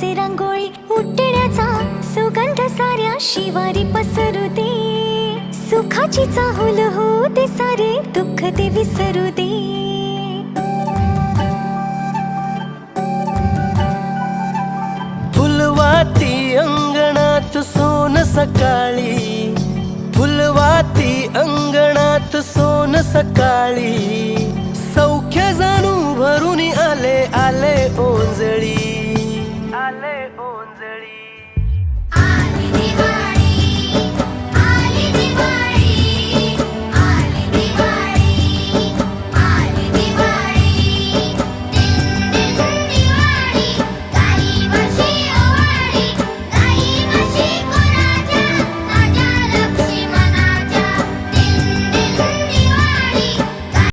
सजे रांगोळी उठण्याचा सुगंध साऱ्या शिवारी पसरू दे. सुखाची चाहुल होऊ दे सारे दुःख ते विसरू दे. फुलवाती अंगणात सोन सकाळी, फुलवाती अंगणात सोन सकाळी.